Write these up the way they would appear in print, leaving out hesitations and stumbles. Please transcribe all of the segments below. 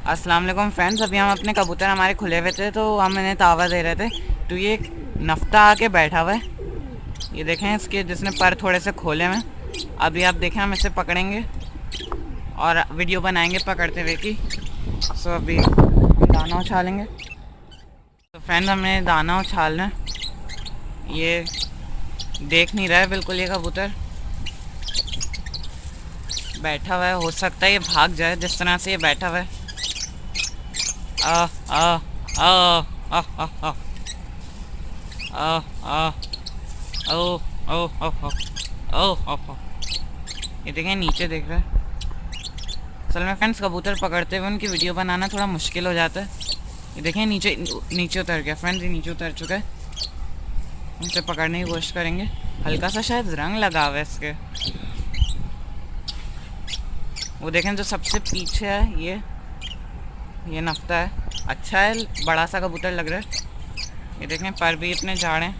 अस्सलाम वालेकुम फ्रेंड्स। अभी हम अपने कबूतर हमारे खुले हुए थे तो हम इन्हें तावा दे रहे थे तो ये एक नफ्ता आके बैठा हुआ है। ये देखें इसके जिसने पर थोड़े से खोले हुए हैं। अभी आप देखें हम इसे पकड़ेंगे और वीडियो बनाएंगे पकड़ते हुए की। सो अभी हम दाना उछालेंगे। तो फ्रेंड्स हमने दाना उछालना है। ये देख नहीं रहा है बिल्कुल ये कबूतर बैठा हुआ है। हो सकता है ये भाग जाए जिस तरह से ये बैठा हुआ है। आ आ आ आ आ आ आ आ ओ ओ ओ ओ ओ ओ। ये देखें नीचे देख रहा है। असल में फ्रेंड्स कबूतर पकड़ते हुए उनकी वीडियो बनाना थोड़ा मुश्किल हो जाता है। ये देखें नीचे नीचे उतर गया फ्रेंड्स। ये नीचे उतर चुका है। हम इसे पकड़ने की कोशिश करेंगे। हल्का सा शायद रंग लगा हुआ है इसके। वो देखें जो सबसे पीछे है ये नफ्ता है। अच्छा है, बड़ा सा कबूतर लग रहा है। ये देखें पर भी इतने झाड़ हैं।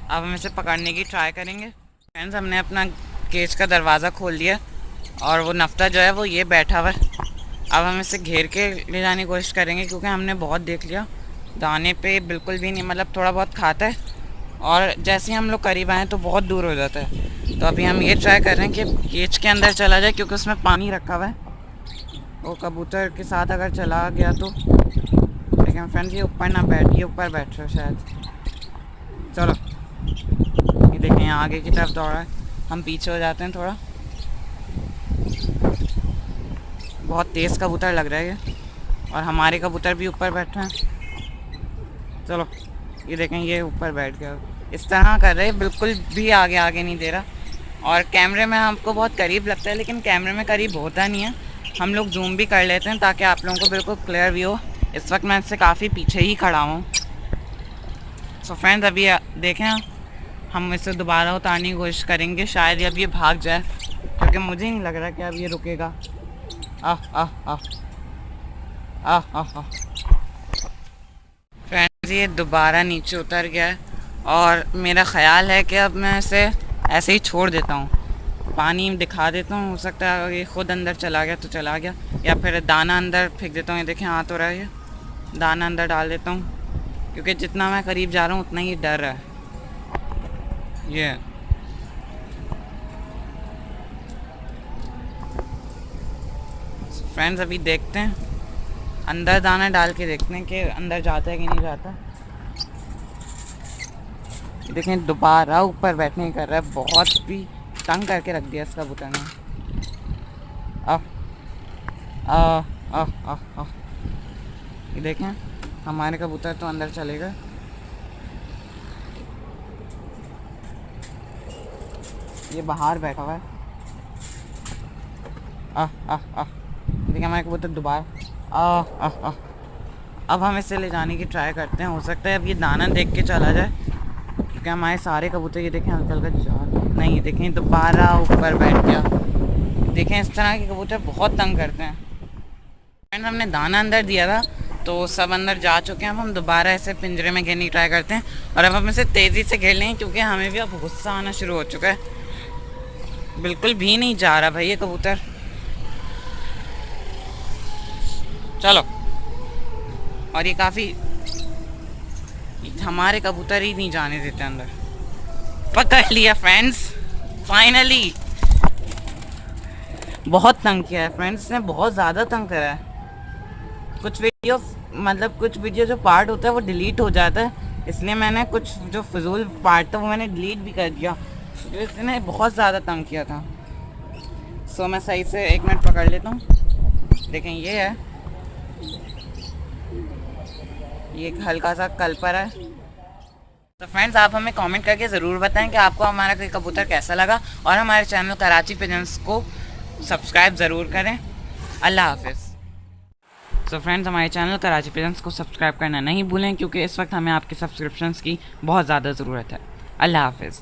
अब हम इसे पकड़ने की ट्राई करेंगे। फ्रेंड्स हमने अपना केज का दरवाज़ा खोल दिया और वो नफ्ता जो है वो ये बैठा हुआ है। अब हम इसे घेर के ले जाने की कोशिश करेंगे क्योंकि हमने बहुत देख लिया दाने पे बिल्कुल भी नहीं, मतलब थोड़ा बहुत खाता है और जैसे ही हम लोग करीब आए तो बहुत दूर हो जाता है। तो अभी हम ये ट्राई कर रहे हैं कि केज के अंदर चला जाए क्योंकि उसमें पानी रखा हुआ है। वो कबूतर के साथ अगर चला गया तो, लेकिन फ्रेंड्स ये ऊपर ना बैठ, ये ऊपर बैठ रहा है शायद। चलो ये देखें यहाँ आगे की तरफ दौड़ा है। हम पीछे हो जाते हैं थोड़ा। बहुत तेज़ कबूतर लग रहा है ये और हमारे कबूतर भी ऊपर बैठ रहे हैं। चलो ये देखें ये ऊपर बैठ गया। इस तरह कर रहे, बिल्कुल भी आगे आगे नहीं दे रहा। और कैमरे में हमको बहुत करीब लगता है लेकिन कैमरे में करीब होता नहीं है। हम लोग जूम भी कर लेते हैं ताकि आप लोगों को बिल्कुल क्लियर व्यू हो। इस वक्त मैं इससे काफ़ी पीछे ही खड़ा हूँ। सो फ्रेंड्स अभी देखें हम इसे दोबारा उतारने की कोशिश करेंगे। शायद अब ये भाग जाए क्योंकि मुझे नहीं लग रहा कि अब ये रुकेगा। फ्रेंड्स ये दोबारा नीचे उतर गया है और मेरा ख़्याल है कि अब मैं इसे ऐसे ही छोड़ देता हूँ। पानी दिखा देता हूँ, हो सकता है ये खुद अंदर चला गया तो चला गया, या फिर दाना अंदर फेंक देता हूँ। ये देखें हाथ हो रहा है, ये दाना अंदर डाल देता हूँ क्योंकि जितना मैं करीब जा रहा हूँ उतना ही डर रहा है ये। फ्रेंड्स अभी देखते हैं अंदर दाना डाल के देखते हैं कि अंदर जाता है कि नहीं जाता। देखें दोबारा ऊपर बैठने कर रहा है। बहुत भी तंग करके रख दिया इस कबूतर ने। ये देखें हमारे कबूतर तो अंदर चले गए। ये बाहर बैठा हुआ है। देखिए हमारे कबूतर दोबारा अब हम इसे ले जाने की ट्राई करते हैं। हो सकता है अब ये दाना देख के चला जाए क्योंकि हमारे सारे कबूतर, ये देखें हल्का हल्का जा नहीं, देखें दोबारा ऊपर बैठ गया। देखें इस तरह के कबूतर बहुत तंग करते हैं। फ्रेंड्स हमने दाना अंदर दिया था तो सब अंदर जा चुके हैं। अब हम दोबारा ऐसे पिंजरे में घेरने की ट्राई करते हैं और अब हम इसे तेज़ी से घेर लेंगे क्योंकि हमें भी अब गुस्सा आना शुरू हो चुका है। बिल्कुल भी नहीं जा रहा भाई ये कबूतर। चलो, और ये काफ़ी, हमारे कबूतर ही नहीं जाने देते अंदर। पकड़ लिया फ्रेंड्स फाइनली। बहुत तंग किया है फ्रेंड्स ने, बहुत ज़्यादा तंग करा है। कुछ वीडियो कुछ वीडियो जो पार्ट होता है वो डिलीट हो जाता है, इसलिए मैंने कुछ जो फजूल पार्ट था वो मैंने डिलीट भी कर दिया। इसने बहुत ज़्यादा तंग किया था। सो मैं सही से 1 मिनट पकड़ लेता हूँ। देखें ये है, ये एक हल्का सा कल्पर है। तो फ्रेंड्स आप हमें कमेंट करके ज़रूर बताएं कि आपको हमारा कोई कबूतर कैसा लगा और हमारे चैनल कराची पिजन्स को सब्सक्राइब ज़रूर करें। अल्लाह हाफिज़। तो फ्रेंड्स हमारे चैनल कराची पिजन्स को सब्सक्राइब करना नहीं भूलें क्योंकि इस वक्त हमें आपके सब्सक्रिप्शंस की बहुत ज़्यादा ज़रूरत है। अल्लाह हाफिज़।